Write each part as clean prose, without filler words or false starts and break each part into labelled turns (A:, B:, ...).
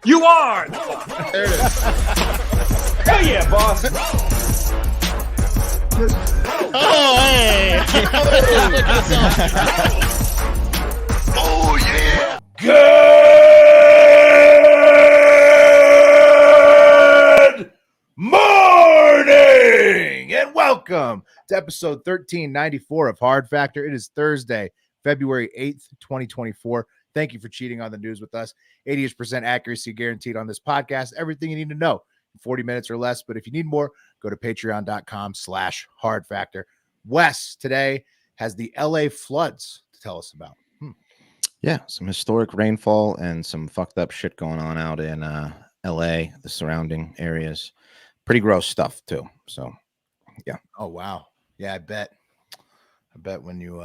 A: You are!
B: There it is.
A: Hell yeah, boss!
C: Oh, hey!
B: Oh, yeah!
D: Good morning and welcome to episode 1394 of Hard Factor. It is Thursday, February 8th, 2024. Thank you for cheating on the news with us. 80% accuracy guaranteed on this podcast. Everything you need to know in 40 minutes or less. But if you need more, go to patreon.com/hard factor. Wes today has the LA floods to tell us about.
C: Yeah, some historic rainfall and some fucked up shit going on out in LA, the surrounding areas. Pretty gross stuff too. So, yeah.
D: Oh wow, yeah, I bet when you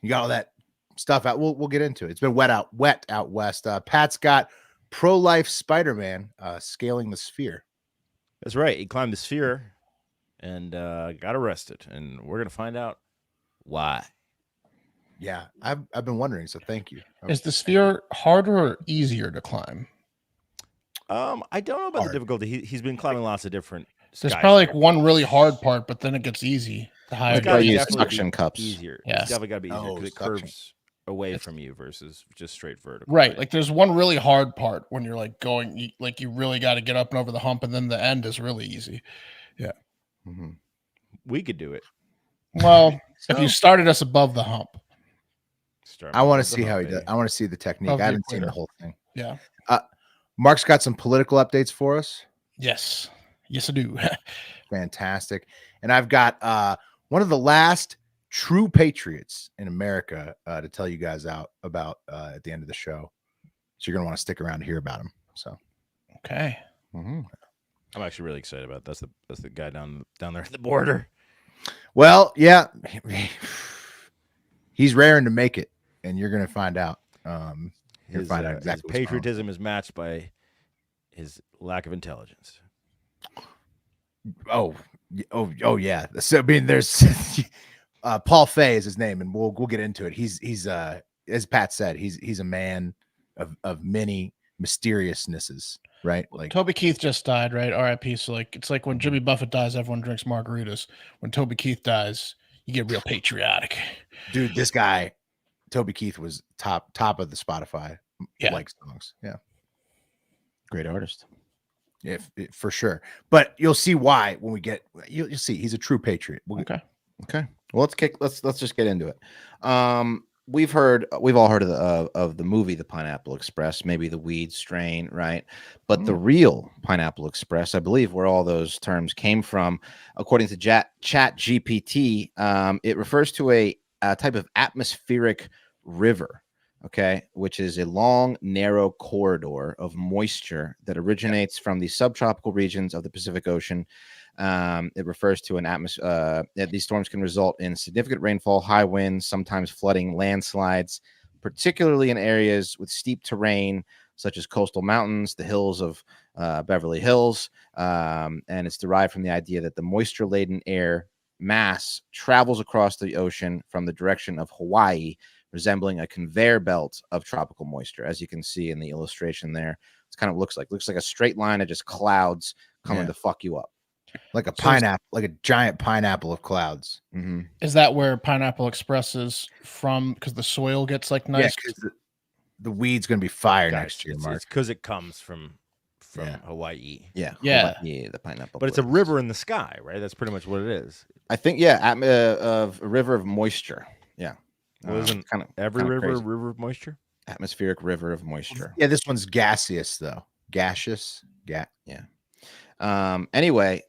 D: got all that stuff out, we'll get into it. It's been wet out west. Pat's got pro-life Spider-Man scaling the sphere.
E: That's right. He climbed the sphere and got arrested, and we're gonna find out why.
D: Yeah, I've been wondering. So thank you.
B: Is the sphere harder or easier to climb?
E: I don't know about
D: Hard.
E: the difficulty. He's been climbing lots of different.
B: There's probably like one really hard part, but then it gets easy. The higher
C: It's gotta
B: you
C: use
B: get.
C: suction cups.
E: Easier.
B: Yes.
E: It's definitely got to be easier because it
D: suction.
E: curves away from you versus just straight vertical.
B: Right, like there's one really hard part when you're like going, you really got to get up and over the hump, and then the end is really easy.
C: Mm-hmm.
E: We could do it.
B: Well, if
D: So-
B: you started us above the hump,
D: I want to see how he does. I want to see the technique.
B: Above
D: I
B: the
D: haven't seen the
B: equator.
D: whole thing.
B: yeah,
D: Mark's got some political updates for us.
B: yes, I do.
D: Fantastic. And I've got one of the last true patriots in America to tell you guys about at the end of the show. So you're gonna want to stick around to hear about him. So
B: Okay,
C: Mm-hmm.
E: I'm actually really excited about it. That's the guy down there at the border.
D: well, yeah, he's raring to make it, and you're gonna find out. You'll
E: His,
D: find out
E: his
D: exactly what's going on.
E: patriotism is matched by his lack of intelligence.
D: Oh, yeah. So I mean, there's Paul Fay is his name, and we'll get into it. He's as Pat said, he's a man of many mysteriousnesses, right? Like
B: Toby Keith just died, right? R.I.P. So like, it's like when Jimmy Buffett dies, everyone drinks margaritas. When Toby Keith dies, you get real patriotic.
D: dude, this guy, Toby Keith, was top of the Spotify
B: Yeah.
D: like songs. Yeah,
C: Great artist.
D: for sure. But you'll see why when we get. You'll see he's a true patriot.
B: Okay.
C: Okay. Well, let's just get into it. We've all heard of the movie The Pineapple Express, maybe the weed strain, right? But the real Pineapple Express, I believe, where all those terms came from, according to Chat GPT, it refers to a type of atmospheric river, okay, which is a long, narrow corridor of moisture that originates from the subtropical regions of the Pacific Ocean. It refers to an atmosphere. These storms can result in significant rainfall, high winds, sometimes flooding, landslides, particularly in areas with steep terrain, such as coastal mountains, the hills of Beverly Hills. And it's derived from the idea that the moisture-laden air mass travels across the ocean from the direction of Hawaii, resembling a conveyor belt of tropical moisture. As you can see in the illustration there, it kind of looks like a straight line of just clouds coming to fuck you up.
D: Like a pineapple, like a giant pineapple of clouds.
C: Mm-hmm.
B: Is that where Pineapple Express is from? Because the soil gets like nice.
D: Yeah, 'cause the weed's gonna be fire
E: Guys,
D: next year,
E: it's
D: Mark.
E: because it comes from
D: Yeah.
E: Hawaii.
C: Yeah.
B: Yeah.
C: Hawaii, the pineapple.
E: But it's a
C: place.
E: river in the sky, right? That's pretty much what it is.
C: I think, yeah, of a river of moisture. Yeah.
E: Wasn't
C: kind of
E: Every
C: kinda
E: river,
C: crazy.
E: a river of moisture.
C: Atmospheric river of moisture.
D: Yeah, this one's gaseous though. Gaseous.
C: Anyway,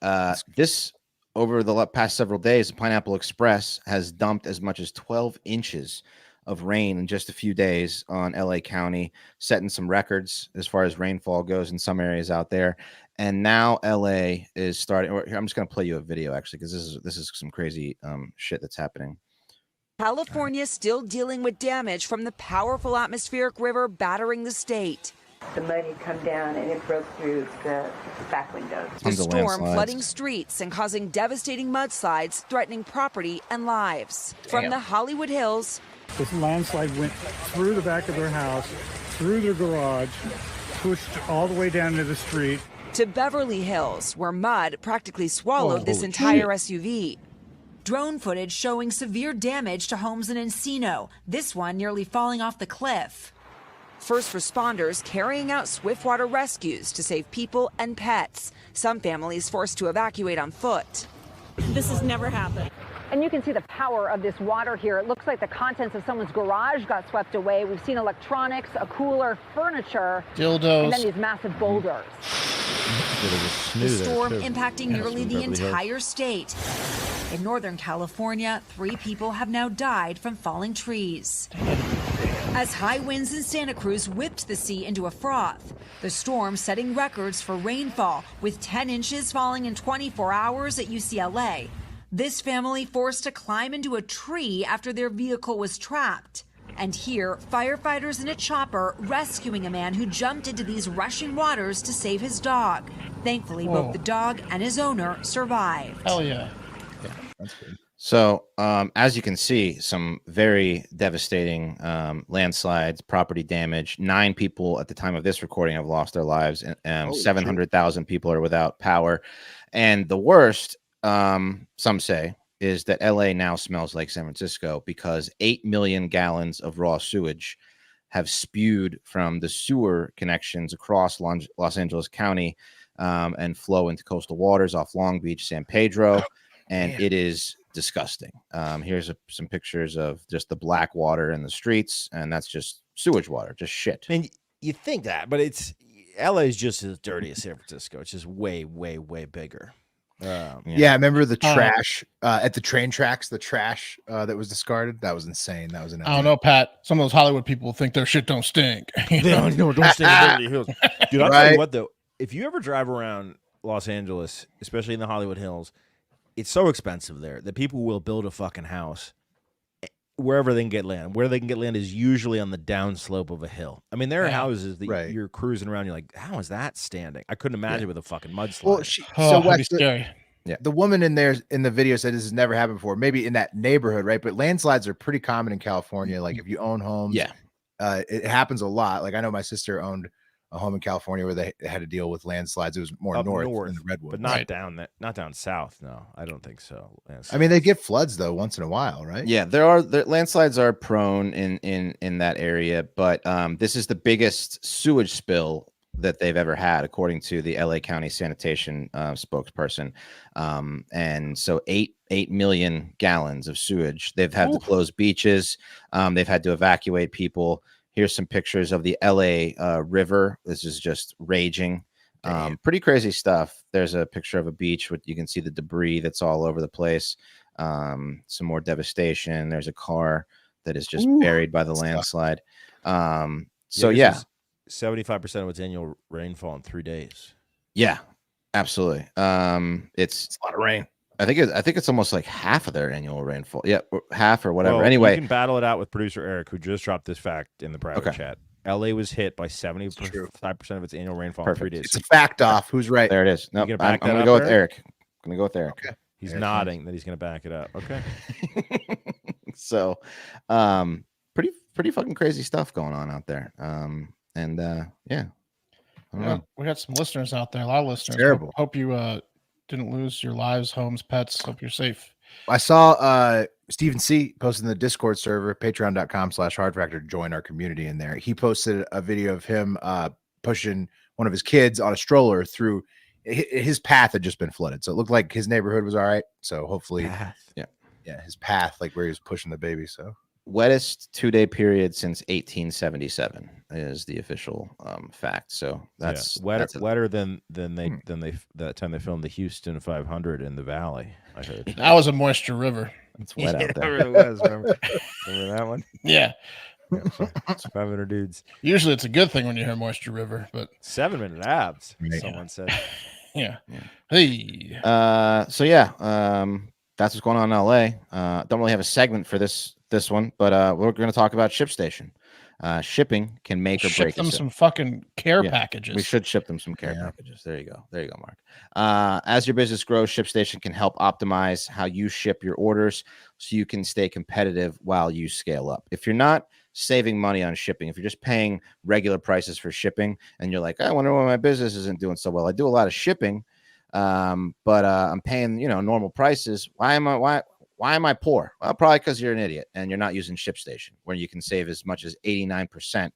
C: this over the past several days, the Pineapple Express has dumped as much as 12 inches of rain in just a few days on LA County, setting some records as far as rainfall goes in some areas out there. And now LA is starting. I'm just going to play you a video actually, because this is some crazy shit that's happening.
F: California still dealing with damage from the powerful atmospheric river battering the state.
G: The mud had come down and it broke through the back windows.
F: The
C: Tons of
F: storm
C: landslides.
F: flooding streets and causing devastating mudslides, threatening property and lives. From the Hollywood Hills,
H: This landslide went through the back of their house, through their garage, pushed all the way down to the street.
F: To Beverly Hills, where mud practically swallowed this entire SUV. Drone footage showing severe damage to homes in Encino, this one nearly falling off the cliff. First responders carrying out swiftwater rescues to save people and pets. Some families forced to evacuate on foot.
I: This has never happened.
G: And you can see the power of this water here. It looks like the contents of someone's garage got swept away. We've seen electronics, a cooler, furniture,
B: dildos,
G: and then these massive boulders.
F: The storm impacting nearly the entire state. In Northern California, 3 people have now died from falling trees. As high winds in Santa Cruz whipped the sea into a froth, the storm setting records for rainfall, with 10 inches falling in 24 hours at UCLA. This family forced to climb into a tree after their vehicle was trapped. And here, firefighters in a chopper rescuing a man who jumped into these rushing waters to save his dog. Thankfully, both the dog and his owner survived.
B: Hell yeah.
D: That's good.
C: So, as you can see, some very devastating landslides, property damage. 9 people at the time of this recording have lost their lives, and 700,000 people are without power. And the worst, some say, is that LA now smells like San Francisco because 8 million gallons of raw sewage have spewed from the sewer connections across Los Angeles County and flow into coastal waters off Long Beach, San Pedro. And it is disgusting. Here's some pictures of just the black water in the streets, and that's just sewage water, just shit.
E: I mean, you think that, but LA is just as dirty as San Francisco. It's just way, way, way bigger.
D: Yeah, I remember the trash at the train tracks, the trash that was discarded. That was insane. That was an
B: I don't know, Pat. Some of those Hollywood people think their shit don't stink.
E: Don't stink in Beverly Hills. Dude, I'll tell you what, though. If you ever drive around Los Angeles, especially in the Hollywood Hills, it's so expensive there that people will build a fucking house wherever they can get land. Where they can get land is usually on the downslope of a hill. I mean, there are houses that you're cruising around, you're like, how is that standing? I couldn't imagine with a fucking mudslide.
D: Well, so Wes, the woman in there in the video said this has never happened before. Maybe in that neighborhood, right? But landslides are pretty common in California. Like if you own homes, it happens a lot. Like I know my sister owned a home in California where they had to deal with landslides. It was more north in the Redwood,
E: but not not down south. No, I don't think so.
D: I mean, they get floods though once in a while, right?
C: Yeah, the landslides are prone in that area, but this is the biggest sewage spill that they've ever had, according to the LA County sanitation spokesperson. And so 8 million gallons of sewage. They've had to close beaches. They've had to evacuate people. Here's some pictures of the LA River. This is just raging. Pretty crazy stuff. There's a picture of a beach with, you can see the debris that's all over the place. Some more devastation. There's a car that is just buried by the landslide. So yeah.
E: 75% of its annual rainfall in 3 days.
C: Yeah, absolutely. It's
D: a lot of rain.
C: I think it's almost like half of their annual rainfall. Yeah, half or whatever.
E: Well,
C: anyway,
E: you can battle it out with producer Eric, who just dropped this fact in the private chat. LA was hit by 75% of its annual rainfall in 3 days.
D: It's a fact off. Who's right?
C: There it is. No,
E: nope,
C: I'm going to go with Eric. I'm going to go with Eric.
D: Okay.
E: He's nodding that he's going to back it up. Okay.
C: So, pretty fucking crazy stuff going on out there. Yeah.
B: We got some listeners out there, a lot of listeners.
D: Terrible.
B: Hope you didn't lose your lives, homes, pets. Hope you're safe.
D: I saw Stephen C posted in the Discord server, patreon.com/hardfactor, join our community in there. He posted a video of him pushing one of his kids on a stroller through his path had just been flooded. So it looked like his neighborhood was all right. So hopefully, his path, like where he was pushing the baby. So
C: wettest 2-day period since 1877 is the official fact. So that's
E: wetter than that time they filmed the Houston 500 in the valley. I heard
B: that was a moisture river.
C: It's wet out there.
E: It really was. Remember that one?
B: Yeah.
E: It's 500 dudes.
B: Usually it's a good thing when you hear moisture river, but
E: 7-minute abs. Someone said.
B: Yeah. Hey.
C: So yeah, that's what's going on in LA. Don't really have a segment for this one, but we're going to talk about ShipStation. Shipping can make or break
B: them some fucking care packages.
C: We should ship them some care packages. There you go, Mark. As your business grows, ShipStation can help optimize how you ship your orders so you can stay competitive while you scale up. If you're not saving money on shipping. If you're just paying regular prices for shipping and you're like, I wonder why my business isn't doing so well. I do a lot of shipping, but I'm paying, normal prices. Why am I poor? Well, probably because you're an idiot and you're not using ShipStation, where you can save as much as 89%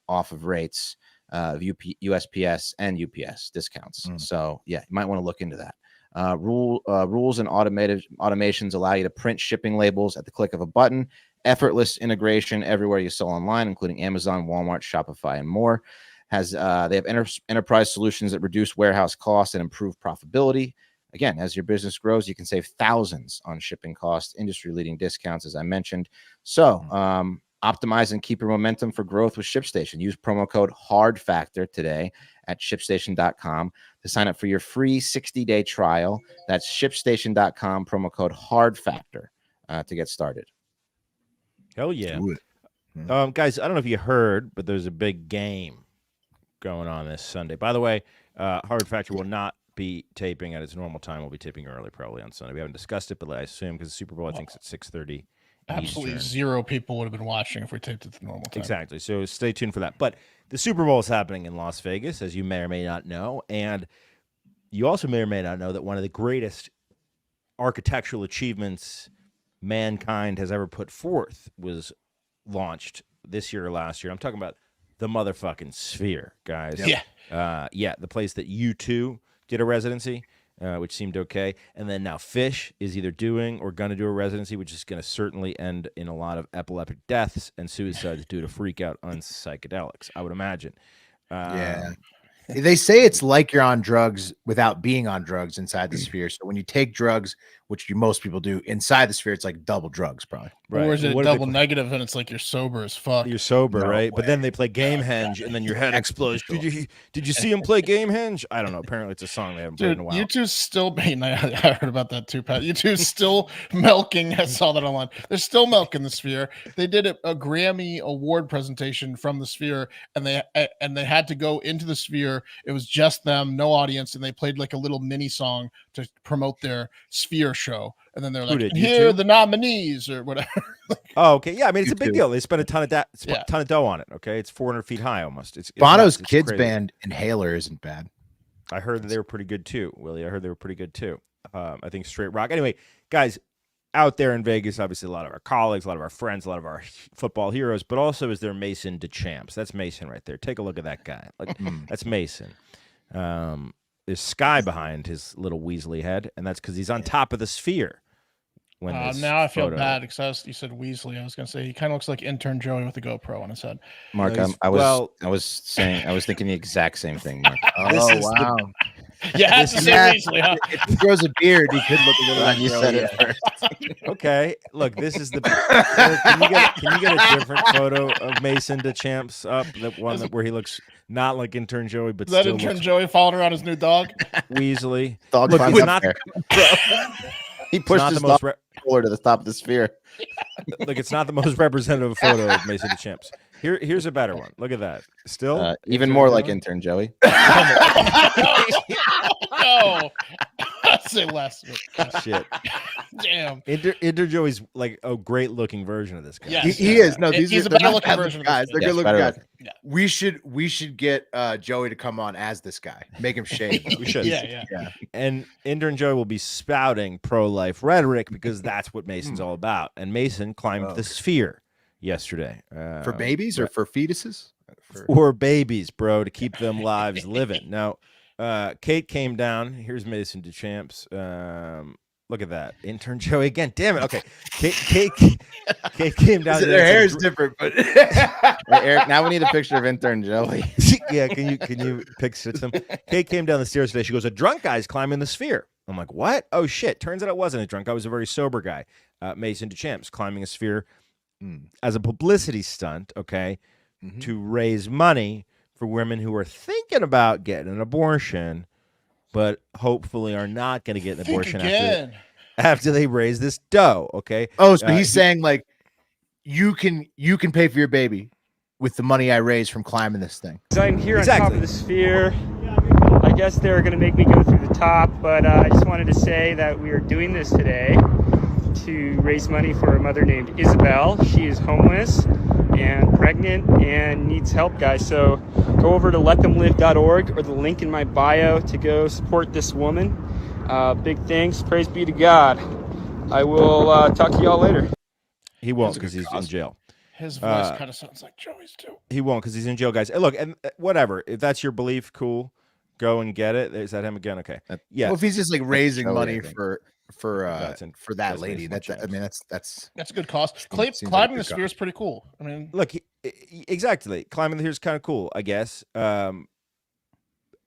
C: off of rates of USPS and UPS discounts. So yeah, you might want to look into that. Rules and automations allow you to print shipping labels at the click of a button. Effortless integration everywhere you sell online, including Amazon, Walmart, Shopify, and more. They have enterprise solutions that reduce warehouse costs and improve profitability. Again, as your business grows, you can save thousands on shipping costs, industry-leading discounts, as I mentioned. So optimize and keep your momentum for growth with ShipStation. Use promo code HARDFactor today at ShipStation.com to sign up for your free 60-day trial. That's ShipStation.com, promo code HARDFactor to get started.
E: Hell yeah. Guys, I don't know if you heard, but there's a big game going on this Sunday. By the way, Hard Factor will not be taping at its normal time. We'll be taping early, probably on Sunday. We haven't discussed it, but I assume because the Super Bowl, I think, is at 6:30.
B: Absolutely zero people would have been watching if we taped it at the normal time.
E: Exactly. So stay tuned for that. But the Super Bowl is happening in Las Vegas, as you may or may not know. And you also may or may not know that one of the greatest architectural achievements mankind has ever put forth was launched this year or last year. I'm talking about the motherfucking Sphere, guys.
B: Yeah.
E: The place that U2 did a residency, which seemed okay. And then now Fish is either doing or going to do a residency, which is going to certainly end in a lot of epileptic deaths and suicides due to freak out on psychedelics, I would imagine.
D: They say it's like you're on drugs without being on drugs inside the Sphere. So when you take drugs, which most people do inside the Sphere, it's like double drugs, probably.
B: Right. Or is it double negative and it's like you're sober as fuck?
E: You're sober, right? But then they play Gamehenge and then your head explodes. Did you see him play Gamehenge? I don't know. Apparently it's a song they haven't played in a while.
B: U2's still being, I heard about that too, Pat. U2's still milking. I saw that online. They're still milking the Sphere. They did a Grammy award presentation from the Sphere and they had to go into the Sphere. It was just them, no audience, and they played like a little mini song to promote their Sphere show. And then they're like, here are the nominees or whatever.
E: Oh, okay. Yeah, I mean, it's a big deal. They spent a ton of dough on it, okay? It's 400 feet high almost. It's
D: Bono's kids band, Inhaler, isn't bad.
E: I heard that they were pretty good too, Willie. I heard they were pretty good too. I think straight rock. Anyway, guys, out there in Vegas, obviously a lot of our colleagues, a lot of our friends, a lot of our football heroes, but also is there Mason DeChamps. That's Mason right there. Take a look at that guy. Like that's Mason. There's sky behind his little Weasley head, and that's because he's on top of the Sphere.
B: Now I feel bad because you said Weasley. I was going to say he kind of looks like intern Joey with a GoPro on his head.
C: Mark, I was thinking the exact same thing, Mark.
D: Oh, wow.
B: You had to say Weasley, huh?
D: If he grows a beard, he could look a little like
C: you said it first.
E: Okay, look, this is the. Can you get a different photo of Mason DeChamps up? That one where he looks not like intern Joey, but
B: is that
E: still
B: intern Joey following around his new dog?
E: Weasley.
C: Dog
E: look, he's not.
C: He pushed his dog to the top of the Sphere.
E: Look, it's not the most representative photo of Mason DeChamps. Here's a better one. Look at that. Still,
C: even more like intern Joey.
B: No, I'd say less.
E: Shit.
B: Damn.
E: Intern Joey's like a great looking version of this guy.
B: Yes.
D: He is. No,
B: he's a better looking version of
D: guys.
B: this
D: They're
B: guy.
D: good looking guys.
B: Yeah.
D: We should get Joey to come on as this guy. Make him shave.
E: We should.
B: Yeah.
E: And intern Joey will be spouting pro-life rhetoric because that's what Mason's all about. And Mason climbed the Sphere yesterday.
D: For babies or for fetuses?
E: For babies, bro, to keep them lives living. Now, Kate came down. Here's Mason DeChamps. Look at that. Intern Joey again. Damn it. Okay. Kate came down.
D: Their hair is different, but
C: Hey, Eric, now we need a picture of intern Joey.
E: Yeah, can you picture some? Kate came down the stairs today. She goes, a drunk guy's climbing the Sphere. I'm like, what? Oh shit. Turns out it wasn't a drunk guy. It was a very sober guy. Mason DeChamps climbing a Sphere as a publicity stunt, okay, to raise money for women who are thinking about getting an abortion, but hopefully are not going to get an abortion after they raise this dough. Okay.
D: Oh, so he's saying like, you can pay for your baby with the money I raised from climbing this thing.
J: So I'm here on top of the Sphere. I guess they're going to make me go through the top, but I just wanted to say that we are doing this today to raise money for a mother named Isabel. She is homeless and pregnant and needs help, guys. So go over to letthemlive.org or the link in my bio to go support this woman. Big thanks. Praise be to God. I will talk to y'all later.
E: He won't because he's in jail.
B: His voice kind of sounds like Joey's too.
E: He won't because he's in jail, guys. Look, and whatever. If that's your belief, cool. Go and get it. Is that him again? Okay. Yeah.
D: Well, if he's just like raising money for that lady,
E: that's
D: that's
B: a good cause.
D: Seems
B: Climbing
D: like
B: the sphere is pretty cool. I mean,
E: look, exactly. Climbing the sphere is kind of cool, I guess.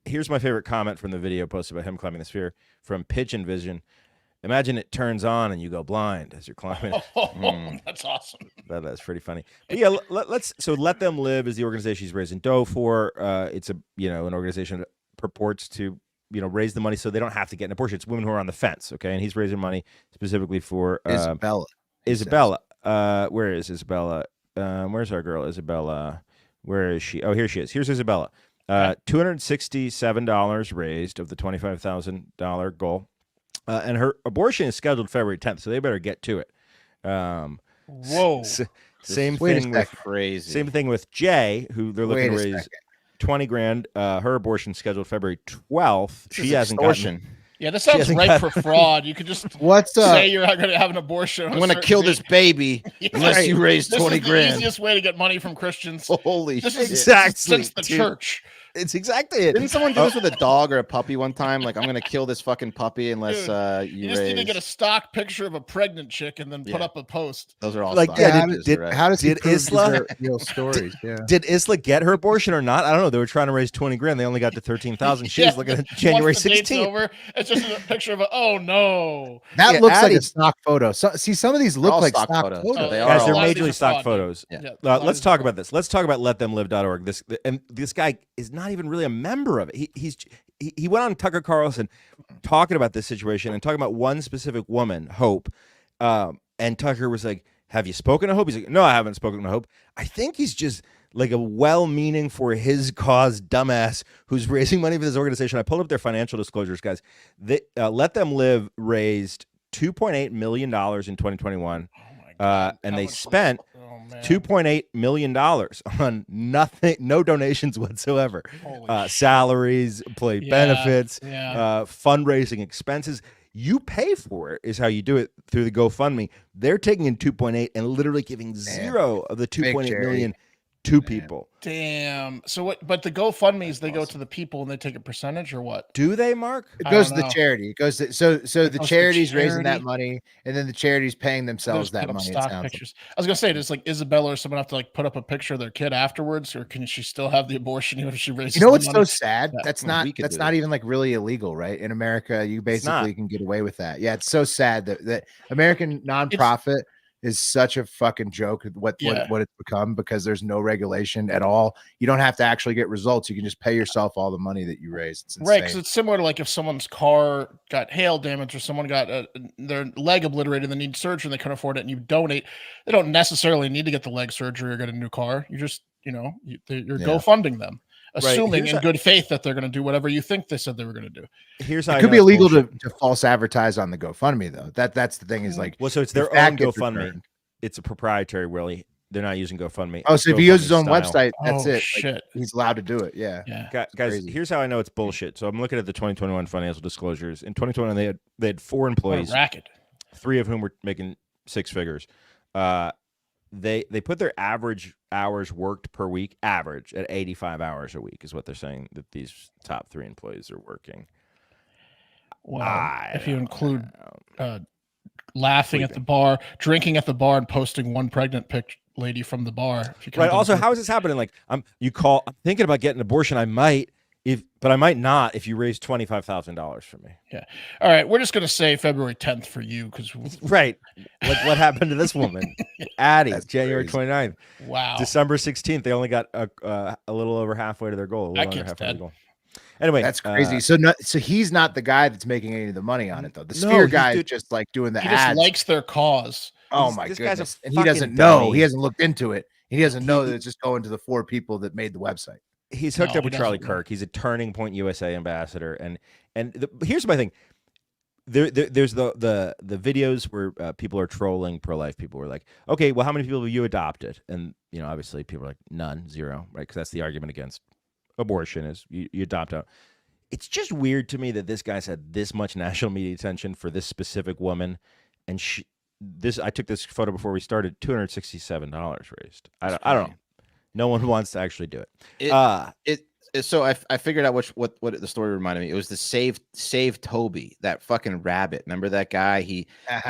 E: Here's my favorite comment from the video posted by him climbing the sphere from Pigeon Vision. Imagine it turns on and you go blind as you're climbing.
B: That's awesome.
E: That's pretty funny. But yeah, let's Let Them Live is the organization he's raising dough for. It's an organization that purports to raise the money so they don't have to get an abortion. It's women who are on the fence, okay? And he's raising money specifically for
D: Isabella.
E: Where is Isabella? Where's our girl Isabella? Where is she? Oh, here she is. Here's Isabella. $267 raised of the $25,000 goal. And her abortion is scheduled February 10th, so they better get to it.
B: Whoa.
E: Same thing with Jay, who they're looking to raise $20,000. Her abortion scheduled February 12th. She hasn't gotten.
B: Yeah, this sounds ripe for fraud. You could just say you're not going to have an abortion.
C: I'm going to kill this baby unless you raise $20,000.
B: This is the easiest way to get money from Christians.
C: Holy shit!
E: Exactly.
B: Since the church.
E: It's exactly it.
C: Didn't someone do this with a dog or a puppy one time? Like, I'm going to kill this fucking puppy unless
B: you just need to get a stock picture of a pregnant chick and then put up a post.
C: Those are all
E: like,
D: how does
E: Isla
D: real stories?
E: Did Isla get her abortion or not? I don't know. They were trying to raise $20,000. They only got to 13,000. She was looking at January 16th.
B: It's just a picture of oh no.
D: That looks like a stock photo. So, see, some of these look like stock photos.
C: They
E: Guys,
C: are
E: they're majorly stock photos. Let's talk about this. Let's talk about letthemlive.org. This guy is not even really a member of it. He went on Tucker Carlson talking about this situation and talking about one specific woman, Hope. And Tucker was like, "Have you spoken to Hope?" He's like, "No, I haven't spoken to Hope." I think he's just like a well-meaning for his cause dumbass who's raising money for this organization. I pulled up their financial disclosures, guys. Let Them Live raised $2.8 million in 2021. And they spent $2.8 million on nothing, no donations whatsoever. Salaries, employee benefits, fundraising expenses. You pay for it is how you do it through the GoFundMe. They're taking in 2.8 and literally giving zero of the 2.8 million to people.
B: Damn. So what? But the GoFundMes, they go to the people and they take a percentage, or what?
E: Do they, Mark?
D: It goes to the charity. It goes to so the charity's raising that money, and then the charity's paying themselves that money.
B: Stock pictures. I was gonna say, does like Isabella or someone have to like put up a picture of their kid afterwards, or can she still have the abortion even if she raises?
D: You know what's
B: the money?
D: so sad? That's not even like really illegal, right? In America, you basically can get away with that. Yeah, it's so sad that American nonprofit is such a fucking joke what it's become, because there's no regulation at all. You don't have to actually get results. You can just pay yourself all the money that you raise. It's insane.
B: Right, because it's similar to like if someone's car got hail damage or someone got their leg obliterated and they need surgery and they can't afford it and you donate. They don't necessarily need to get the leg surgery or get a new car. You just, you're GoFunding them, assuming in good faith that they're going to do whatever you think they said they were going to do.
E: Here's how
D: it could be illegal to false advertise on the GoFundMe, though. That's the thing, is like,
E: well, so it's their own GoFundMe. It's a proprietary, really. They're not using GoFundMe.
D: Oh, so if he uses his own website, that's it.
B: Shit.
D: Like, he's allowed to do it. Yeah.
E: Guys,
D: crazy.
E: Here's how I know it's bullshit. So I'm looking at the 2021 financial disclosures. In 2021, they had 4 employees,
B: racket.
E: 3 of whom were making 6 figures. They put their average hours worked per week average at 85 hours a week is what they're saying that these top 3 employees are working.
B: Well, if you include laughing at the bar, drinking at the bar, and posting one pregnant lady from the bar.
E: Right. Also, how is this happening? Like, I'm thinking about getting an abortion. I might, but I might not if you raise $25,000 for me.
B: Yeah. All right. We're just gonna say February 10th for you because
E: right. Like what happened to this woman, Addie? January 29th.
B: Wow.
E: December 16th. They only got a little over halfway to their goal. Anyway,
D: that's crazy. So he's not the guy that's making any of the money on it, though. The Sphere guy is just like doing the ads.
B: Just likes their cause.
D: Oh my goodness! And he doesn't know. He hasn't looked into it. He doesn't know that it's just going to the 4 people that made the website.
E: He's hooked up with Charlie Kirk. He's a Turning Point USA ambassador, and here's my thing: there's the videos where people are trolling pro-life people. Were like, okay, well, how many people have you adopted? And obviously people are like, none, 0, right? Because that's the argument against abortion is you adopt out. It's just weird to me that this guy's had this much national media attention for this specific woman, and I took this photo before we started. $267 raised. I don't know. No one wants to actually do it.
C: So I figured out what the story reminded me. It was the save Toby, that fucking rabbit. Remember that guy? He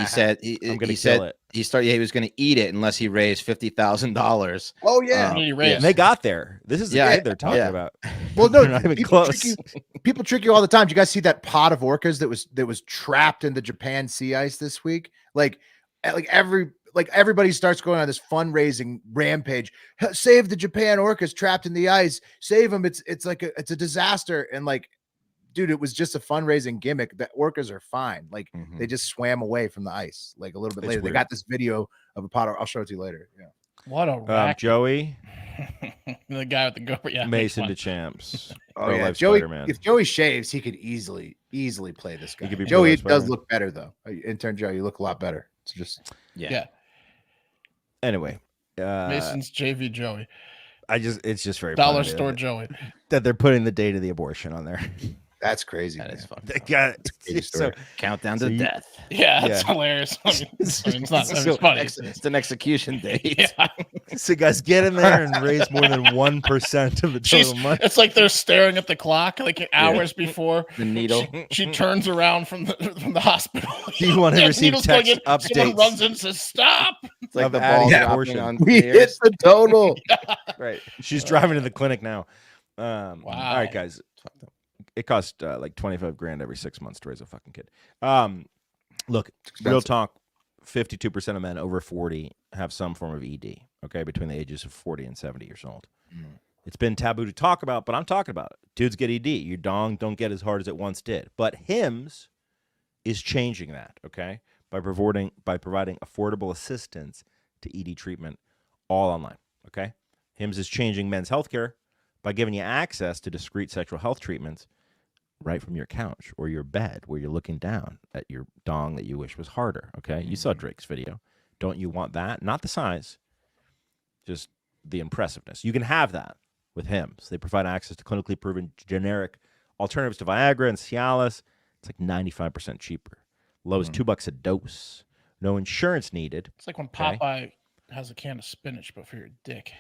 C: said he was going to eat it unless he raised $50,000.
D: Oh yeah,
E: and they got there. This is the kid they're talking about.
D: Well, no,
E: not even close.
D: People trick you all the time. Did you guys see that pod of orcas that was trapped in the Japan sea ice this week? Like everybody starts going on this fundraising rampage. Save the Japan orcas trapped in the ice. Save them. It's a disaster. And like, dude, it was just a fundraising gimmick. The orcas are fine. Like they just swam away from the ice. Like a little bit later,
E: weird.
D: They got this video of a pod. I'll show it to you later. Yeah.
B: What a racket.
E: Joey,
B: the guy with the GoPro. Yeah,
E: Mason DeChamps.
D: Oh yeah, Joey. If Joey shaves, he could easily play this guy. Joey does look better though. Intern Joe, you look a lot better. It's just
B: yeah.
E: Anyway,
B: Mason's JV Joey.
E: It's just very
B: dollar
E: funny
B: store Joey
E: that they're putting the date of the abortion on there.
D: That's crazy.
C: That is fucking.
E: They got
C: so countdown to death.
B: Yeah, it's hilarious. I mean, it's not. It's funny.
C: It's an execution date.
B: Yeah.
E: So guys, get in there and raise more than 1% of the total money.
B: It's like they're staring at the clock, like hours before
C: the needle.
B: She turns around from the hospital.
E: Do you want to receive text updates?
B: Someone runs in and says, "Stop!"
C: It's like the ball dropping on
D: we hit the total.
E: Right. She's driving to the clinic now.
B: Wow.
E: All right, guys. It costs like $25,000 every 6 months to raise a fucking kid. Look, real talk. 52% of men over 40 have some form of ED. Okay, between the ages of 40 and 70 years old. It's been taboo to talk about, but I'm talking about it. Dudes get ED. Your dong don't get as hard as it once did. But HIMSS is changing that. Okay, by providing affordable assistance to ED treatment all online. Okay, HIMSS is changing men's healthcare by giving you access to discreet sexual health treatments right from your couch or your bed where you're looking down at your dong that you wish was harder, okay? You saw Drake's video. Don't you want that? Not the size, just the impressiveness. You can have that with HIMSS. They provide access to clinically proven generic alternatives to Viagra and Cialis. It's like 95% cheaper. Low as $2 a dose. No insurance needed.
B: It's like when Popeye has a can of spinach, but for your dick.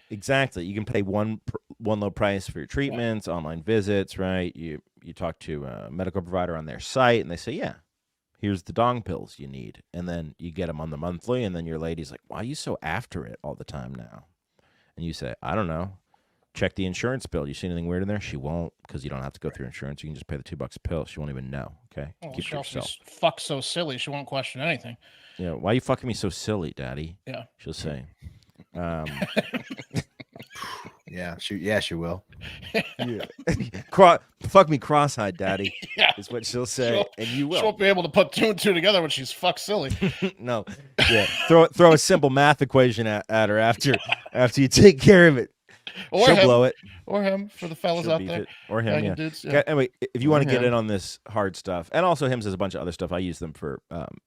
E: Exactly. You can pay one low price for your treatments, online visits, right? You talk to a medical provider on their site, and they say, yeah, here's the dong pills you need. And then you get them on the monthly, and then your lady's like, why are you so after it all the time now? And you say, I don't know. Check the insurance bill. You see anything weird in there? She won't, because you don't have to go through insurance. You can just pay the $2 a pill. She won't even know, okay?
B: Well,
E: Keep it yourself.
B: Fuck so silly. She won't question anything.
E: Yeah, why are you fucking me so silly, daddy?
B: Yeah.
E: She'll say.
D: Yeah, she will.
E: Yeah. Fuck me cross-eyed, daddy.
B: Yeah.
E: Is what she'll say, and you will.
B: She won't be able to put 2 and 2 together when she's fuck silly.
E: No. Yeah. Throw a simple math equation at her after you take care of it.
B: Or
E: she'll
B: him.
E: blow it.
B: Or him for the fellas
E: She'll
B: out
E: beef
B: there.
E: it. Or him, yeah.
B: Dudes,
E: Okay, anyway, if you want to get in on this hard stuff, and also HIMSS has a bunch of other stuff. I use them for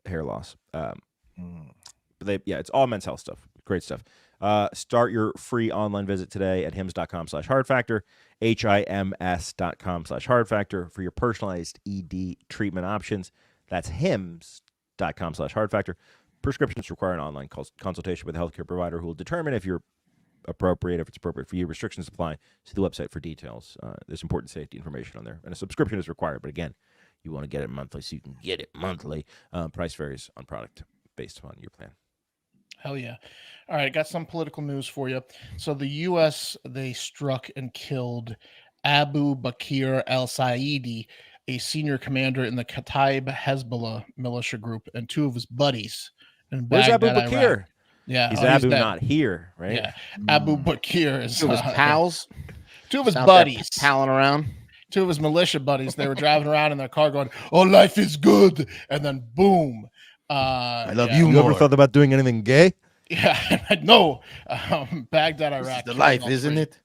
E: hair loss. But it's all men's health stuff. Great stuff. Start your free online visit today at hims.com/hardfactor, HIMS.com/hardfactor for your personalized ED treatment options. That's hims.com/hardfactor. Prescriptions require an online consultation with a healthcare provider who will determine if it's appropriate for you. Restrictions apply. See the website for details. There's important safety information on there. And a subscription is required. But again, you want to get it monthly so you can get it monthly. Price varies on product based upon your plan.
B: Hell yeah. All right, got some political news for you. So the U.S., they struck and killed Abu Bakr al-Saidi, a senior commander in the Kataib Hezbollah militia group, and 2 of his buddies in
E: Where's
B: Baghdad,
E: Abu Bakr?
B: Iraq. Yeah,
E: he's Abu not here, right?
B: Yeah, Abu Bakr is
C: 2 of his pals.
B: 2 of his buddies.
C: Palling around.
B: 2 of his militia buddies. They were driving around in their car going, "Oh, life is good," and then boom.
E: I love you. You ever thought about doing anything gay?
B: Yeah, no. Baghdad, Iraq.
C: The life, isn't it?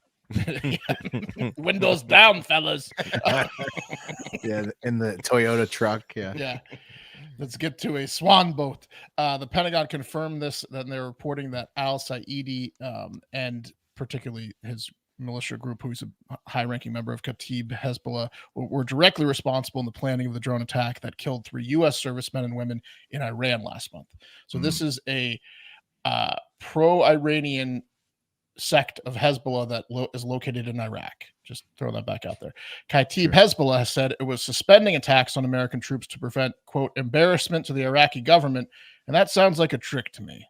B: Windows down, fellas.
D: Yeah, in the Toyota truck. Yeah.
B: Yeah. Let's get to a swan boat. The Pentagon confirmed this, that they're reporting that al-Saidi and particularly his militia group, who's a high-ranking member of Kataib Hezbollah, were directly responsible in the planning of the drone attack that killed 3 U.S. servicemen and women in Iran last month. So this is a pro-Iranian sect of Hezbollah that is located in Iraq. Just throw that back out there. Kataib Hezbollah has said it was suspending attacks on American troops to prevent, quote, embarrassment to the Iraqi government. And that sounds like a trick to me.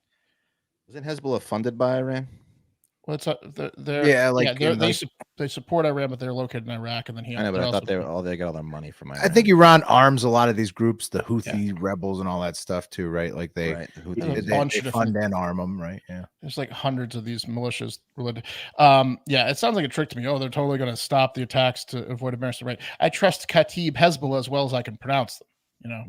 C: Wasn't Hezbollah funded by Iran?
B: Well, it's they support Iran, but they're located in Iraq. And then
C: I know, but I thought they got all their money from Iran.
D: I think Iran arms a lot of these groups, the Houthi rebels and all that stuff too, right? Like they fund and arm them, right? Yeah.
B: There's like hundreds of these militias related. It sounds like a trick to me. Oh, they're totally going to stop the attacks to avoid embarrassment. Right? I trust Kataib Hezbollah as well as I can pronounce them. You know,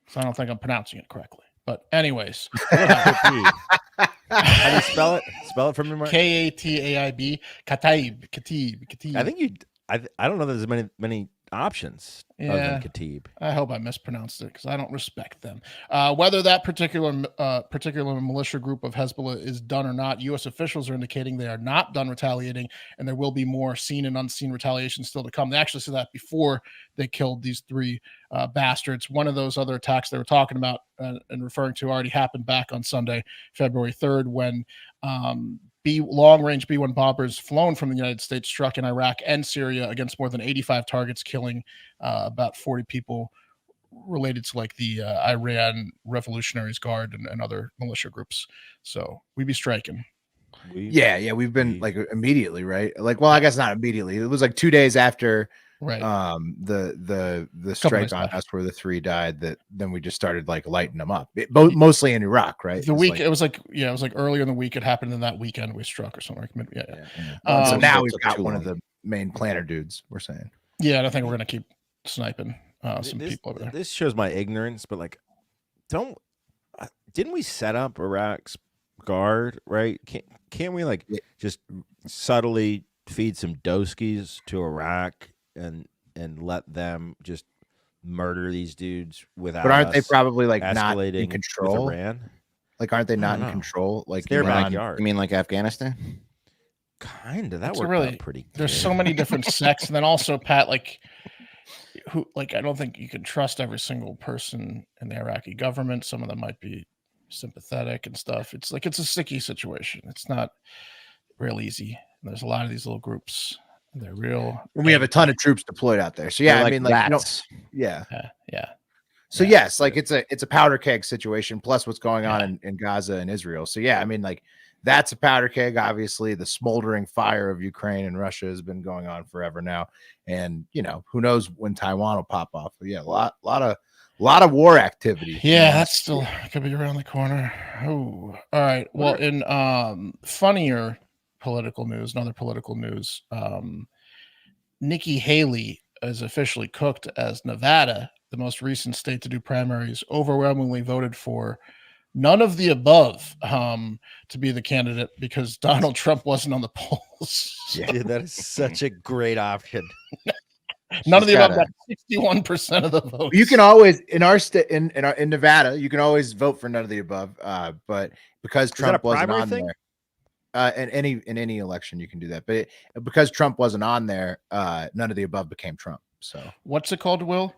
B: so I don't think I'm pronouncing it correctly. But anyways.
E: How do you spell it? Spell it for me, Mark.
B: Kataib. Kataib.
E: I think I don't know that there's many options other than Kataib.
B: I hope I mispronounced it because I don't respect them. Whether that particular militia group of Hezbollah is done or not, U.S. officials are indicating they are not done retaliating, and there will be more seen and unseen retaliation still to come. They actually said that before they killed these 3 bastards. One of those other attacks they were talking about and referring to already happened back on Sunday, February 3rd, when long-range B-1 bombers flown from the United States struck in Iraq and Syria against more than 85 targets, killing about 40 people related to like the Iran Revolutionaries Guard and other militia groups. So we be striking.
D: We've been like immediately, right? Like, well, I guess not immediately. It was like 2 days after the strike on us where the 3 died, that then we just started like lighting them up, mostly in Iraq, right?
B: It was like earlier in the week. It happened in that weekend we struck or something.
D: So now we've got one of the main planner dudes, we're saying.
B: Yeah, and I think we're gonna keep sniping some people over there.
E: This shows my ignorance, but like, didn't we set up Iraq's guard, right? Can't we like just subtly feed some doskies to Iraq and let them just murder these dudes without?
D: But aren't they probably like not
E: escalating
D: in control?
E: with Iran?
D: Like, aren't they not in control? Like
E: it's their backyard.
C: You mean like Afghanistan?
E: Kind of. That worked out pretty good.
B: There's so many different sects, and then also Pat, like I don't think you can trust every single person in the Iraqi government. Some of them might be sympathetic and stuff. It's like it's a sticky situation. It's not real easy. And there's a lot of these little groups. They're real.
D: And we have a ton of troops deployed out there. So I mean, like,
B: yeah.
D: So yes, like it's a powder keg situation. Plus what's going on in Gaza and Israel. So I mean, like that's a powder keg. Obviously, the smoldering fire of Ukraine and Russia has been going on forever now. And who knows when Taiwan will pop off. But a lot of war activity.
B: Yeah, that's still could be around the corner. Oh, all right. Well, in funnier political news, another political news, Nikki Haley is officially cooked as Nevada, the most recent state to do primaries, overwhelmingly voted for none of the above to be the candidate because Donald Trump wasn't on the polls.
E: Dude, that is such a great option.
B: None of the above got 61% of the votes.
D: You can always in our state in Nevada, you can always vote for none of the above. But because Trump wasn't on there, in any election you can do that. But because Trump wasn't on there, none of the above became Trump. So
B: what's it called, Will?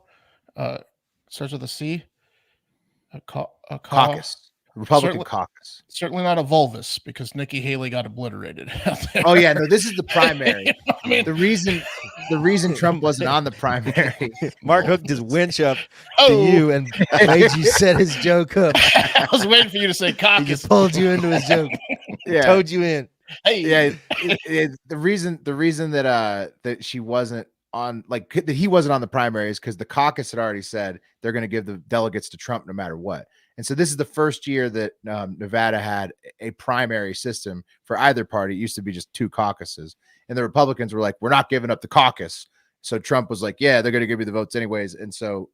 B: Starts with a C. A
D: caucus. Republican caucus.
B: Certainly not a vulvus because Nikki Haley got obliterated.
D: Oh yeah, no, this is the primary.
B: I mean,
D: the reason Trump wasn't on the primary.
E: Mark hooked his winch up to you and made you set his joke up.
B: I was waiting for you to say caucus.
E: He just pulled you into his joke. Towed you in.
B: Hey,
D: yeah. The reason that she wasn't on, like, that he wasn't on the primaries because the caucus had already said they're going to give the delegates to Trump no matter what. And so this is the first year that Nevada had a primary system for either party. It used to be just 2 caucuses. And the Republicans were like, we're not giving up the caucus. So Trump was like, yeah, they're going to give you the votes anyways. And so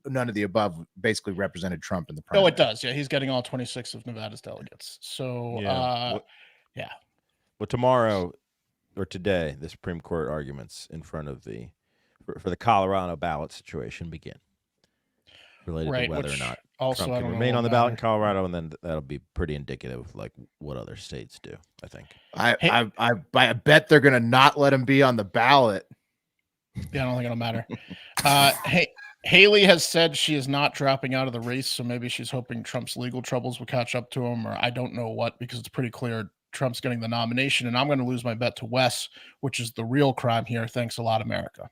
D: none of the above basically represented Trump in the primary.
B: Oh, it does. Yeah, he's getting all 26 of Nevada's delegates. So, yeah.
E: Well, tomorrow or today, the Supreme Court arguments in front of for the Colorado ballot situation begin, related to whether or not Trump can remain on the ballot in Colorado, and then that'll be pretty indicative of like what other states do. I think.
D: I bet they're gonna not let him be on the ballot.
B: Yeah, I don't think it'll matter. Haley has said she is not dropping out of the race, so maybe she's hoping Trump's legal troubles will catch up to him, or I don't know what, because it's pretty clear Trump's getting the nomination, and I'm going to lose my bet to Wes, which is the real crime here. Thanks a lot, America.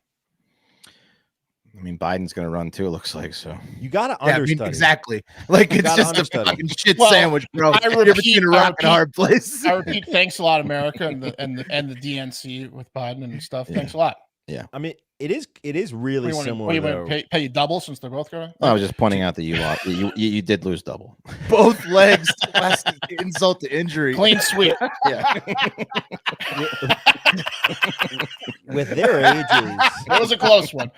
C: I mean, Biden's going to run too, it looks like. So
E: you got to understudy.
D: Exactly. Like, it's just a fucking shit sandwich, bro.
B: I repeat,
D: a rock and a hard place.
B: I repeat, thanks a lot, America, and the DNC with Biden and stuff. Thanks a lot.
C: Yeah.
E: I mean, it is really similar.
B: Pay you double since they're both going?
C: I was just pointing out that you lost. You did lose double.
D: Both legs. Insult to injury.
B: Clean sweep.
C: Yeah.
E: With their ages,
B: that was a close one.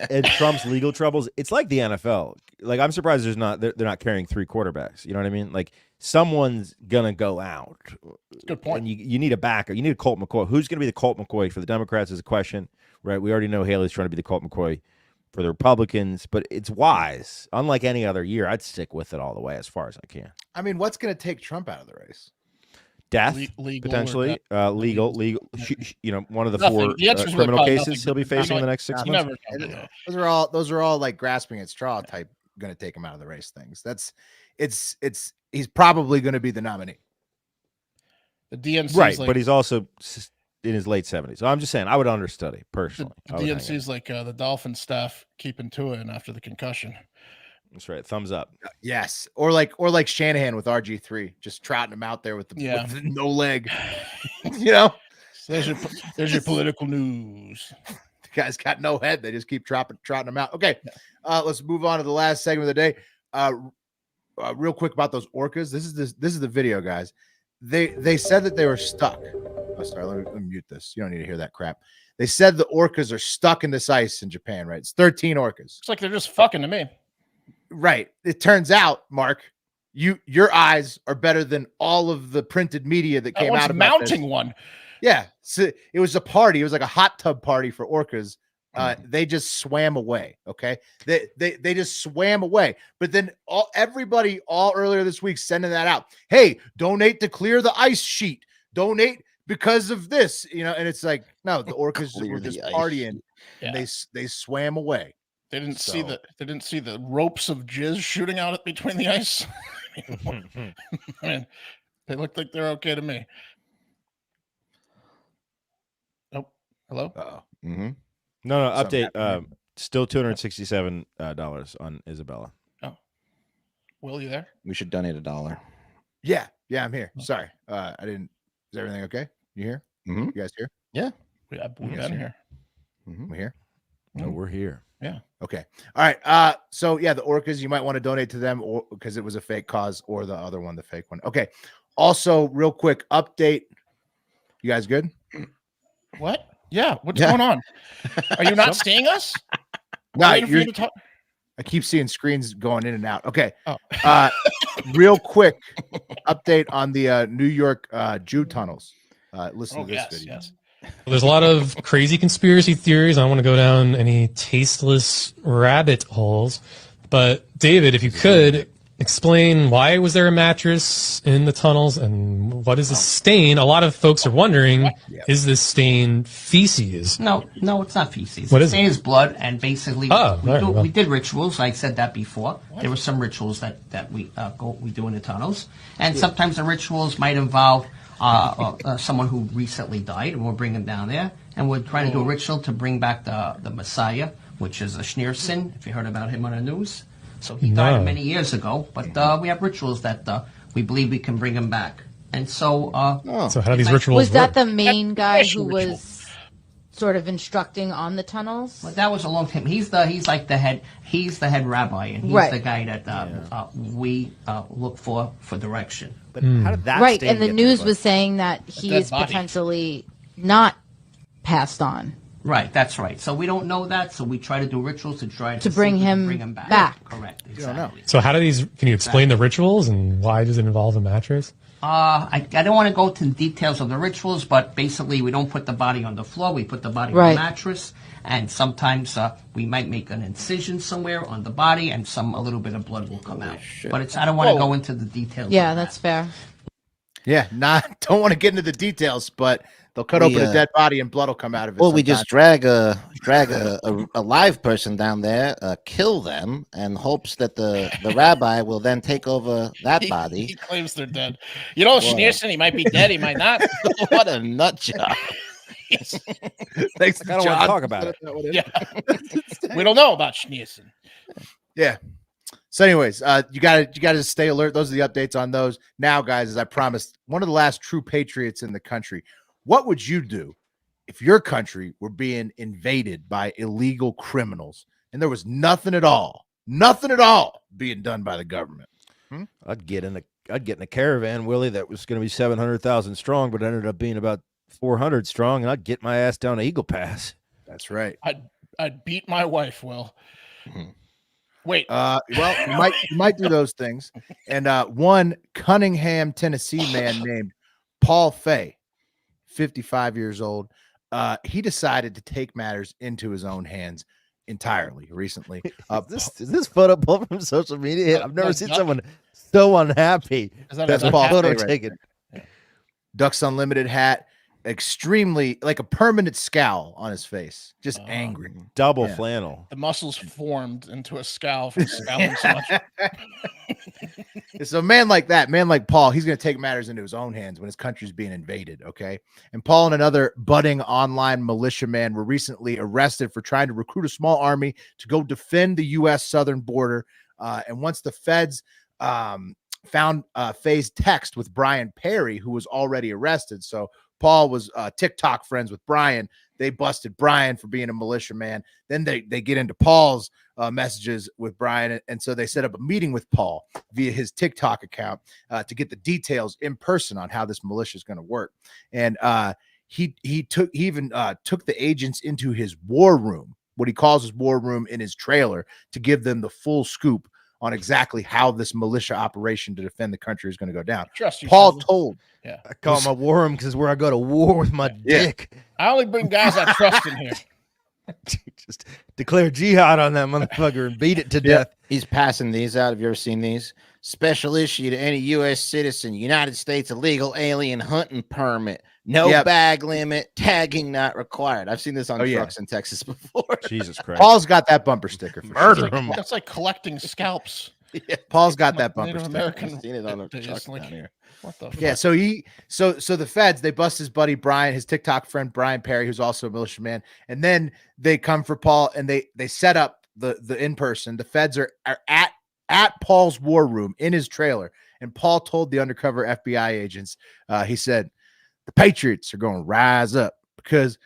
E: And Trump's legal troubles, it's like the NFL. Like, I'm surprised they're not carrying 3 quarterbacks. You know what I mean? Like, someone's gonna go out.
B: Good point.
E: And you need a backer. You need a Colt McCoy. Who's gonna be the Colt McCoy for the Democrats is a question, right? We already know Haley's trying to be the Colt McCoy for the Republicans, but it's wise. Unlike any other year, I'd stick with it all the way as far as I can.
D: I mean, what's gonna take Trump out of the race?
E: Death,
B: legal
E: potentially, legal. You know, one of the
B: nothing.
E: 4 criminal cases he'll be facing in the next 6 months.
D: Those are all like grasping at straw type. Going to take him out of the race things. He's probably going to be the nominee.
B: The DNC,
E: right? But he's also in his late 70s. So I'm just saying, I would understudy personally.
B: The DNC is like the Dolphin staff keeping to it after the concussion.
E: That's right. Thumbs up.
D: Yes, or like Shanahan with RG3, just trotting him out there with the no leg. You know,
B: so there's your political news.
D: The guy's got no head. They just keep trotting him out. Okay, let's move on to the last segment of the day. Real quick about those orcas. This is the video, guys. They said that they were stuck. Oh, sorry, let me mute this. You don't need to hear that crap. They said the orcas are stuck in this ice in Japan, right? It's 13 orcas.
B: It's like they're just fucking to me.
D: Right. It turns out, Mark, your eyes are better than all of the printed media that came out about
B: mounting
D: this.
B: One.
D: Yeah. So it was a party. It was like a hot tub party for orcas. They just swam away. Okay. They just swam away. But then everybody earlier this week sending that out. Hey, donate to clear the ice sheet. Donate because of this, you know, and it's like, no, the orcas were just partying and they swam away.
B: They didn't see the ropes of jizz shooting out between the ice. I mean, they look like they're okay to me. Oh, hello.
C: Mm-hmm.
E: No, update. Still $267 on Isabella.
B: Oh, Will, you there?
C: We should donate $1.
D: Yeah, I'm here. Sorry, I didn't. Is everything okay? You here?
C: Mm-hmm.
D: You guys here?
C: Yeah,
B: we've been here.
D: Mm-hmm. We're here.
E: No, we're here.
B: Yeah.
D: Okay. All right. So yeah, the orcas, you might want to donate to them, or because it was a fake cause, or the other one, the fake one. Okay. Also, real quick update. You guys good?
B: What? Yeah. What's going on? Are you not seeing us?
D: No, I keep seeing screens going in and out. Okay.
B: Oh.
D: Real quick update on the New York Jew tunnels. Listen to this video.
K: Yes. There's a lot of crazy conspiracy theories. I don't want to go down any tasteless rabbit holes. But David, if you could explain, why was there a mattress in the tunnels and what is the stain? A lot of folks are wondering, is this stain feces?
L: No, it's not feces.
K: What
L: the
K: is
L: stain
K: it?
L: is blood, and basically we did rituals. I said that before.
B: What?
L: There were some rituals that we do in the tunnels, and sometimes the rituals might involve someone who recently died, and we'll bring him down there, and we're trying to do a ritual to bring back the Messiah, which is a Schneerson, if you heard about him on the news. So he died many years ago, but we have rituals that we believe we can bring him back. And so
K: so how do these rituals
M: was that the main guy who was sort of instructing on the tunnels?
L: Well, that was a long time. He's the head rabbi, and he's the guy that we look for direction.
E: But how did that
M: right? And the news was saying that he is potentially not passed on.
L: Right, that's right. So we don't know that, so we try to do rituals to try to
M: bring him back.
L: Correct. Exactly.
K: You don't know. So how do these? Can you explain the rituals and why does it involve a mattress?
L: I don't want to go to the details of the rituals, but basically we don't put the body on the floor. We put the body on
M: Right.
L: the mattress, and sometimes we might make an incision somewhere on the body, and a little bit of blood will come out. But I don't want to go into the details.
M: Yeah,
L: of that.
M: that's fair.
D: Yeah, don't want to get into the details, but they'll cut open a dead body and blood will come out of it.
C: Well, we
D: sometime.
C: just drag a live person down there, kill them, and hopes that the rabbi will then take over that body.
B: He claims they're dead. You know, Schneerson, he might be dead, he might not.
C: What a nut job.
D: Thanks,
E: I don't want to talk about it.
B: Yeah. We don't know about Schneerson.
D: Yeah. So, anyways, you gotta stay alert. Those are the updates on those. Now, guys, as I promised, one of the last true patriots in the country. What would you do if your country were being invaded by illegal criminals and there was nothing at all being done by the government?
E: I'd get in a caravan, Willie, that was going to be 700,000 strong, but ended up being about 400 strong, and I'd get my ass down to Eagle Pass.
D: That's right.
B: I'd beat my wife, Will. Wait.
D: Well, you might do those things. And one Cunningham, Tennessee man named Paul Fay, 55 years old, he decided to take matters into his own hands entirely recently.
E: Is this photo pulled from social media? I've never seen someone so unhappy.
D: That's Paul photo taken. Ducks Unlimited hat, extremely like a permanent scowl on his face, just angry.
E: Double flannel.
B: The muscles formed into a scowl from scowling so much.
D: So a man like Paul, he's going to take matters into his own hands when his country's being invaded, okay? And Paul and another budding online militiaman were recently arrested for trying to recruit a small army to go defend the U.S. southern border. And once the feds found Fay's text with Brian Perry, who was already arrested, so Paul was TikTok friends with Brian. They busted Brian for being a militiaman. Then they get into Paul's messages with Brian. And so they set up a meeting with Paul via his TikTok account to get the details in person on how this militia is going to work. And he even took the agents into his war room, what he calls his war room in his trailer, to give them the full scoop on exactly how this militia operation to defend the country is going to go down.
B: Trust you,
D: Paul
B: Susan.
D: told.
B: Yeah.
E: I call my war room because where I go to war with my dick.
B: I only bring guys I trust in here.
E: Just declare jihad on that motherfucker and beat it to death.
C: He's passing these out. Have you ever seen these? Special issue to any U.S. citizen, United States illegal alien hunting permit. No bag limit, tagging not required. I've seen this on trucks in Texas before.
E: Jesus Christ.
D: Paul's got that bumper sticker. For
E: Murder
D: sure.
E: him.
B: That's like collecting scalps.
C: Yeah.
D: Paul's got that bumper
B: Native
D: sticker.
B: American.
C: I've seen it on a
B: days,
C: truck
B: like,
C: down here.
B: What the
D: Yeah,
B: fuck?
D: so the feds, they bust his buddy Brian, his TikTok friend Brian Perry, who's also a militiaman, and then they come for Paul and they set up the in person. The feds are at Paul's war room in his trailer, and Paul told the undercover FBI agents, he said, the Patriots are going to rise up because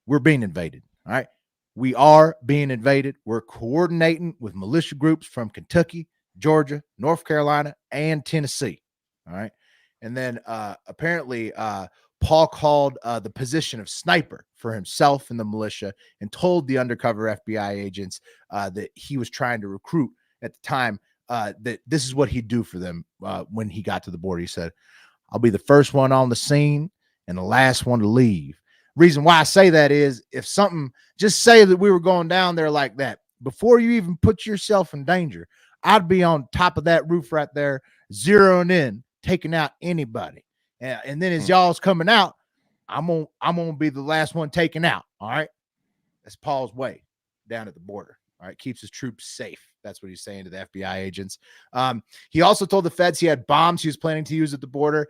D: we're being invaded. All right, we are being invaded. We're coordinating with militia groups from Kentucky, Georgia, North Carolina, and Tennessee. All right. And then apparently Paul called the position of sniper for himself and the militia and told the undercover FBI agents that he was trying to recruit at the time, that this is what he'd do for them when he got to the border. He said, I'll be the first one on the scene and the last one to leave. Reason why I say that is if something, just say that we were going down there like that, before you even put yourself in danger, I'd be on top of that roof right there, zeroing in, taking out anybody. And then as y'all's coming out, I'm gonna be the last one taken out. All right. That's Paul's way down at the border. All right. Keeps his troops safe. That's what he's saying to the FBI agents. He also told the feds he had bombs he was planning to use at the border.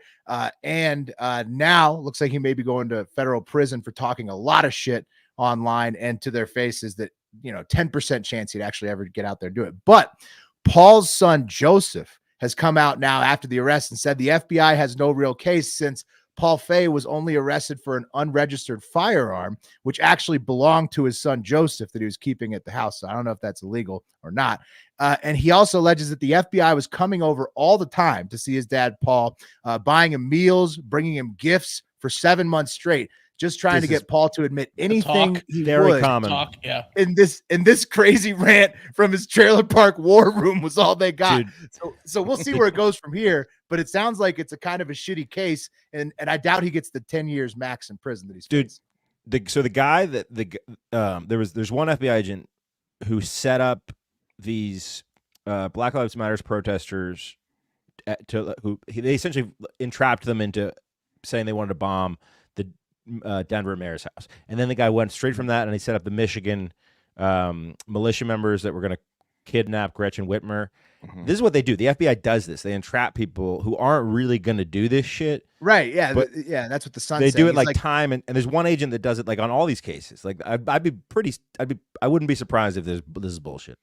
D: And now looks like he may be going to federal prison for talking a lot of shit online and to their faces that, 10% chance he'd actually ever get out there and do it. But Paul's son, Joseph, has come out now after the arrest and said the FBI has no real case since Paul Fay was only arrested for an unregistered firearm, which actually belonged to his son, Joseph, that he was keeping at the house. So I don't know if that's illegal or not. And he also alleges that the FBI was coming over all the time to see his dad, Paul, buying him meals, bringing him gifts for 7 months straight, just trying to get Paul to admit anything he
E: very
D: would.
E: common.
B: Yeah.
D: In this crazy rant from his trailer park war room was all they got. So we'll see where it goes from here. But it sounds like it's a kind of a shitty case, and I doubt he gets the 10 years max in prison that he's facing.
E: So the guy that there's one FBI agent who set up these Black Lives Matters protesters they essentially entrapped them into saying they wanted to bomb the Denver mayor's house, and then the guy went straight from that and he set up the Michigan militia members that were going to kidnap Gretchen Whitmer. This is what they do. The FBI does this. They entrap people who aren't really going to do this shit.
D: Right. Yeah.
E: But
D: that's what the Sun.
E: They do it like time, and there's one agent that does it like on all these cases. Like I wouldn't be surprised if this is bullshit.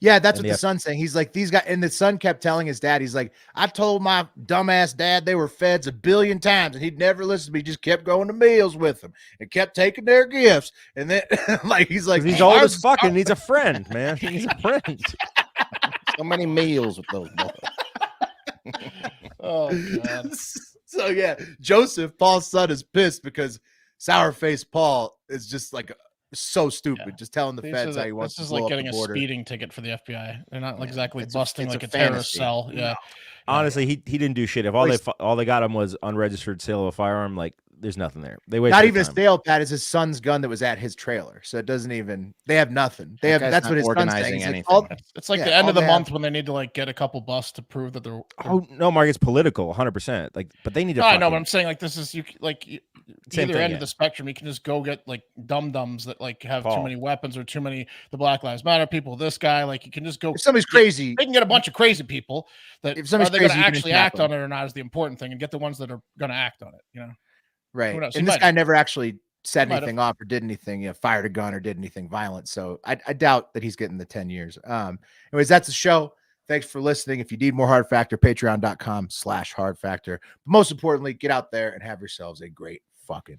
D: Yeah, that's what the Sun's saying. He's like, these guys, and the son kept telling his dad, he's like, I told my dumbass dad they were feds 1 billion times, and he'd never listen to me. He just kept going to meals with them and kept taking their gifts. And then, like, he's like,
E: he's old as fuck and needs a friend, man. He needs a friend.
C: So many meals with those boys.
B: Oh, God.
D: So yeah, Joseph, Paul's son, is pissed because sour face Paul is just like so stupid, just telling the feds how he wants to blow
B: like
D: up
B: getting
D: the
B: a
D: border.
B: speeding ticket for the FBI. They're not exactly busting
C: it's
B: like
C: a
B: a terrorist
C: fantasy.
B: cell. Yeah.
E: Honestly, he didn't do shit. If all they got him was unregistered sale of a firearm, like there's nothing there. They wasted
D: Not even a
E: time.
D: sale, Pat. Is his son's gun that was at his trailer, so it doesn't even. They have nothing. They have. That's what his son's saying. He's like,
B: It's like the end of the month when they need to like get a couple busts to prove that they're.
E: Oh no, Mark, it's political, 100%. Like, but they need to.
B: No, I know, but I'm saying like this is
E: Same
B: either
E: thing,
B: end
E: yeah.
B: of the spectrum. You can just go get like dum-dums that like have
E: Paul.
B: too many weapons or too many the Black Lives Matter people. This guy, like you can just go.
D: If somebody's crazy,
B: they can get a bunch of crazy people. That
D: If
B: are
D: somebody's
B: they going to
D: crazy, you can
B: actually
D: entrap
B: act
D: them.
B: on it or not is the important thing, and get the ones that are going to act on it. You know,
D: right?
B: Who knows?
D: And
B: He
D: this
B: might
D: guy
B: have.
D: never actually set
B: Might
D: anything off or did anything, fired a gun or did anything violent. So I doubt that he's getting the 10 years. Anyways, that's the show. Thanks for listening. If you need more Hard Factor, patreon.com/Hard Factor. But most importantly, get out there and have yourselves a great fucking